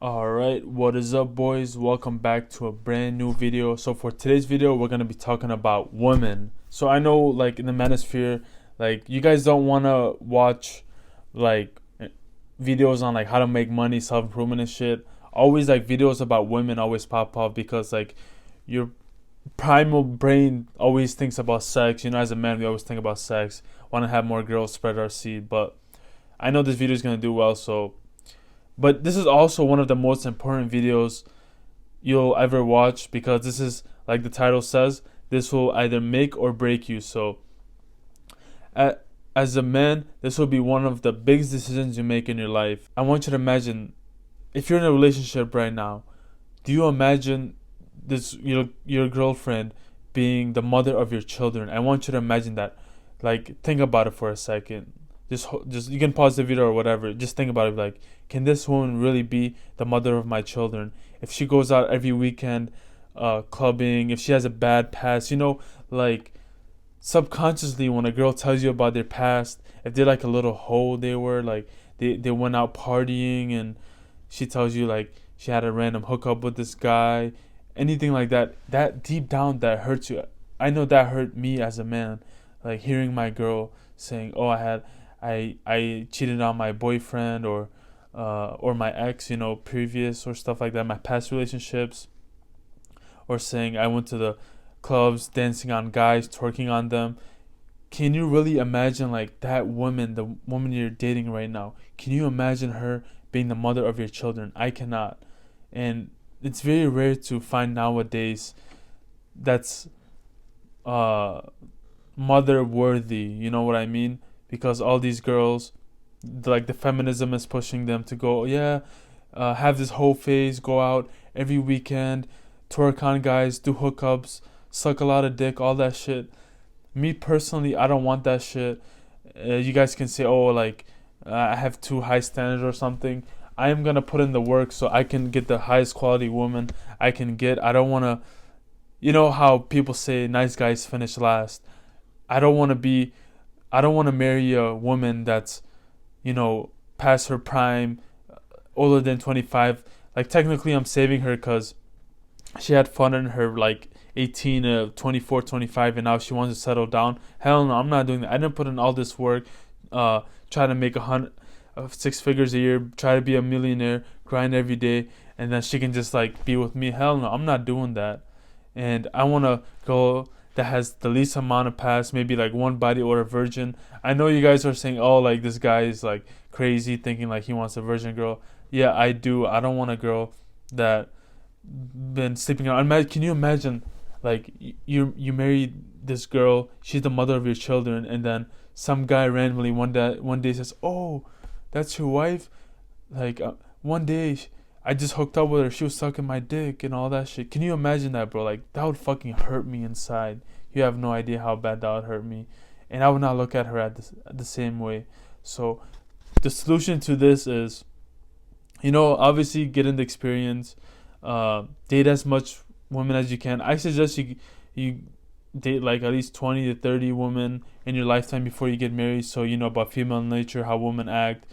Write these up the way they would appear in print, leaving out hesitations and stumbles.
Alright, what is up, boys? Welcome back to a brand new video. So for today's video, we're gonna be talking about women. So I know, like, in the manosphere, like, you guys don't want to watch like videos on like how to make money, self-improvement and shit. Always like videos about women always pop up because like your primal brain always thinks about sex. As a man, we always think about sex, want to have more girls, spread our seed. But I know this video is gonna do well, so but this is also one of the most important videos you'll ever watch because this is, like the title says, this will either make or break you. So, as a man, this will be one of the biggest decisions you make in your life. I want you to imagine if you're in a relationship right now, do you imagine this your girlfriend being the mother of your children? I want you to imagine that. Like, think about it for a second. Just you can pause the video or whatever. Just think about it. Like, can this woman really be the mother of my children? If she goes out every weekend, clubbing, if she has a bad past, like subconsciously when a girl tells you about their past, if they're like a little hoe, they were like they went out partying and she tells you like she had a random hookup with this guy, anything like that, that deep down that hurts you. I know that hurt me as a man, like hearing my girl saying, "Oh, I cheated on my boyfriend or my ex, previous or stuff like that, my past relationships," or saying I went to the clubs dancing on guys, twerking on them. Can you really imagine like that woman, the woman you're dating right now? Can you imagine her being the mother of your children? I cannot. And it's very rare to find nowadays that's uh mother worthy, you know what I mean? Because all these girls, like the feminism is pushing them to go, yeah, have this whole phase, go out every weekend, twerk on guys, do hookups, suck a lot of dick, all that shit. Me personally, I don't want that shit. You guys can say, oh, like, I have too high standards or something. I am gonna put in the work so I can get the highest quality woman I can get. I don't wanna, you know how people say nice guys finish last. I don't wanna be, I don't wanna marry a woman that's, past her prime, older than 25. Like, technically, I'm saving her because she had fun in her like 18 to 24, 25, and now she wants to settle down. Hell no, I'm not doing that. I didn't put in all this work, try to make 6 figures a year, try to be a millionaire, grind every day, and then she can just like be with me. Hell no, I'm not doing that. And I want a girl that has the least amount of past, maybe like one body or a virgin. I know you guys are saying, oh, like this guy is like crazy thinking like he wants a virgin girl. Yeah, I do. I don't want a girl that been sleeping around. Can you imagine, like you married this girl, she's the mother of your children, and then some guy randomly one day says, "Oh, that's your wife." Like one day, I just hooked up with her. She was sucking my dick and all that shit. Can you imagine that, bro? Like that would fucking hurt me inside. You have no idea how bad that would hurt me, and I would not look at her at the same way. So the solution to this is, obviously getting the experience, date as much women as you can. I suggest you date like at least 20 to 30 women in your lifetime before you get married, so you know about female nature, how women act.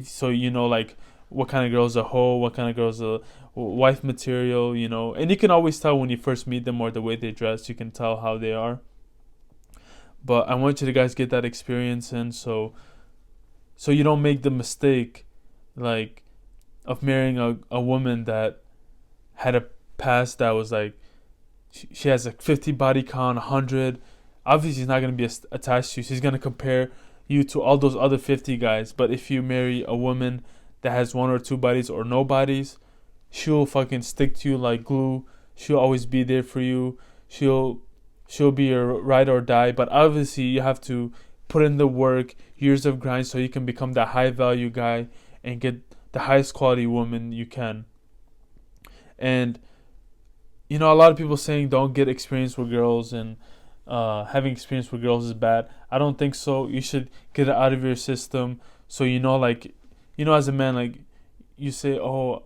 So you know like what kind of girl's a hoe, what kind of girl's a wife material, and you can always tell when you first meet them or the way they dress. You can tell how they are. But I want you to guys get that experience in, so you don't make the mistake like of marrying a woman that had a past that was like she has a 50 body count, 100. Obviously she's not going to be attached to you. She's going to compare you to all those other 50 guys. But if you marry a woman that has one or two bodies or no bodies, she'll fucking stick to you like glue. She'll always be there for you. She'll be your ride or die. But obviously you have to put in the work, years of grind, so you can become that high value guy and get the highest quality woman you can. And a lot of people saying don't get experience with girls, and having experience with girls is bad. I don't think so. You should get it out of your system. So like, as a man, like you say, oh,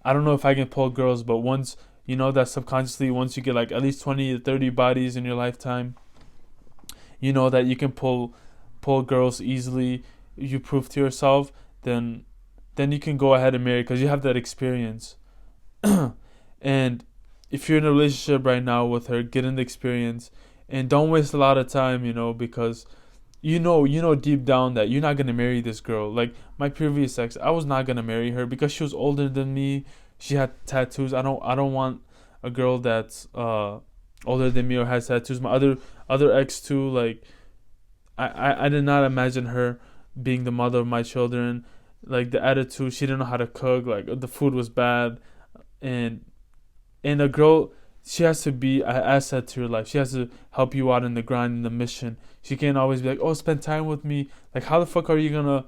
I don't know if I can pull girls, but once that subconsciously, once you get like at least 20 to 30 bodies in your lifetime, you know that you can pull girls easily. You prove to yourself, then then you can go ahead and marry because you have that experience. And if you're in a relationship right now with her, get in the experience and don't waste a lot of time, because you know deep down that you're not gonna marry this girl. Like my previous ex, I was not gonna marry her because she was older than me. She had tattoos. I don't want a girl that's older than me or has tattoos. My other ex too. Like I did not imagine her being the mother of my children. Like the attitude, she didn't know how to cook. Like the food was bad, and a girl, she has to be an asset to your life. She has to help you out in the grind, in the mission. She can't always be like, oh, spend time with me. Like, how the fuck are you gonna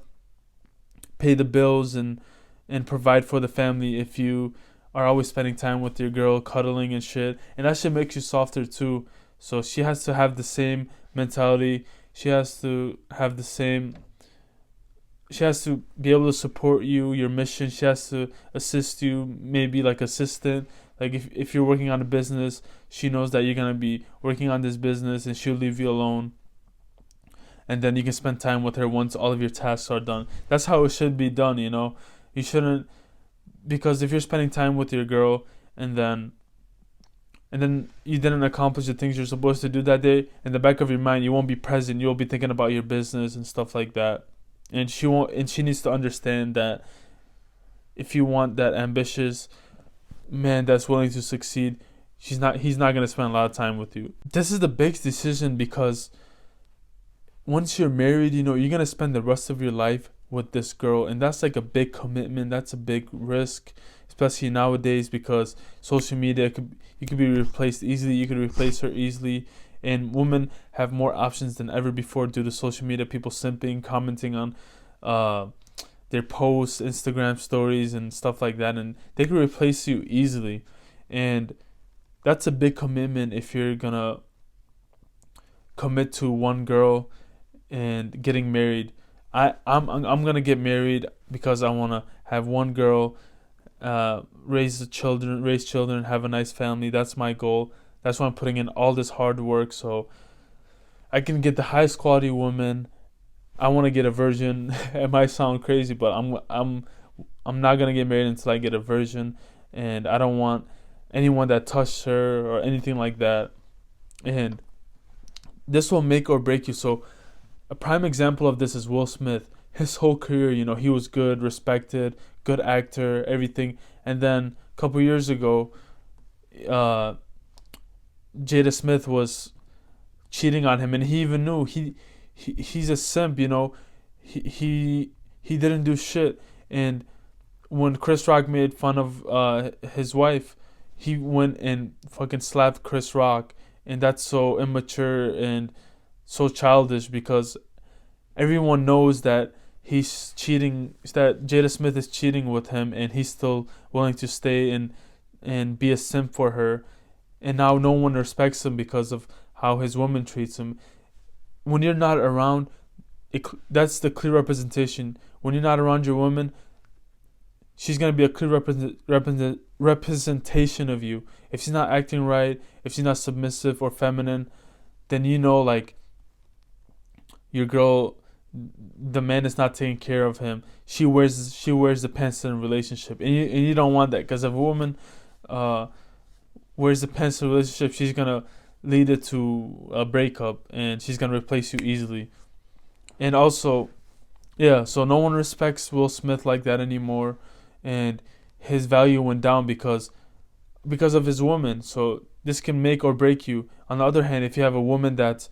pay the bills and provide for the family if you are always spending time with your girl, cuddling and shit? And that shit makes you softer too. So she has to have the same mentality. She has to have the same. She has to be able to support you, your mission. She has to assist you, maybe like assistant. Like if you're working on a business, she knows that you're gonna be working on this business and she'll leave you alone. And then you can spend time with her once all of your tasks are done. That's how it should be done, You shouldn't, because if you're spending time with your girl and then you didn't accomplish the things you're supposed to do that day, in the back of your mind you won't be present. You'll be thinking about your business and stuff like that. And she needs to understand that if you want that ambitious man that's willing to succeed, he's not going to spend a lot of time with you. This is the big decision because once you're married, you're going to spend the rest of your life with this girl, and that's like a big commitment. That's a big risk, especially nowadays, because social media you could be replaced easily. You could replace her easily, and women have more options than ever before due to social media. People simping, commenting on their posts, Instagram stories, and stuff like that, and they can replace you easily. And that's a big commitment if you're gonna commit to one girl and getting married. I'm gonna get married because I wanna have one girl, raise children, have a nice family. That's my goal. That's why I'm putting in all this hard work so I can get the highest quality woman. I want to get a virgin. It might sound crazy, but I'm not gonna get married until I get a virgin, and I don't want anyone that touched her or anything like that. And this will make or break you. So a prime example of this is Will Smith. His whole career, he was good, respected, good actor, everything. And then a couple years ago, Jada Smith was cheating on him, and he even knew. He's a simp, He didn't do shit. And when Chris Rock made fun of his wife, he went and fucking slapped Chris Rock, and that's so immature and so childish because everyone knows that he's cheating, that Jada Smith is cheating with him, and he's still willing to stay and be a simp for her. And now no one respects him because of how his woman treats him. When you're not around, that's the clear representation. When you're not around your woman, she's going to be a clear representation of you. If she's not acting right, if she's not submissive or feminine, then like your girl, the man is not taking care of him. She wears the pants in a relationship, and you don't want that, because if a woman wears the pants in a relationship, she's gonna lead it to a breakup, and she's gonna replace you easily. And also, so no one respects Will Smith like that anymore, and his value went down because of his woman. So this can make or break you. On the other hand, if you have a woman that's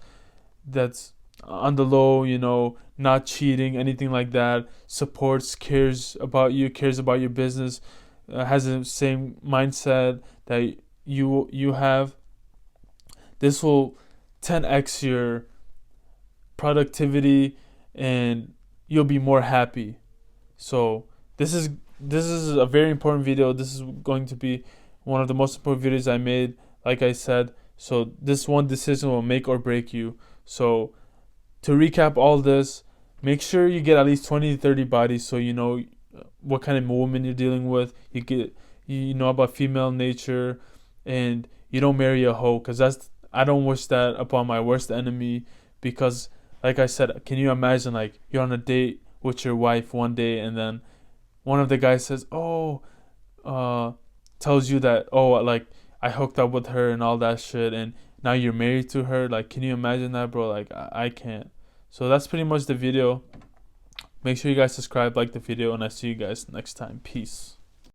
on the low, not cheating, anything like that, supports, cares about you, cares about your business, has the same mindset that you have, this will 10x your productivity, and you'll be more happy. So this is a very important video. This is going to be one of the most important videos I made, like I said. So this one decision will make or break you. So to recap all this, make sure you get at least 20 to 30 bodies so you know what kind of woman you're dealing with. You know about female nature, and you don't marry a hoe, because I don't wish that upon my worst enemy. Because like I said, can you imagine, like, you're on a date with your wife one day, and then one of the guys says, "Oh, tells you that, oh, like I hooked up with her and all that shit, and now you're married to her." Like, can you imagine that, bro? Like, I can't. So that's pretty much the video. Make sure you guys subscribe, like the video, and I see you guys next time. Peace.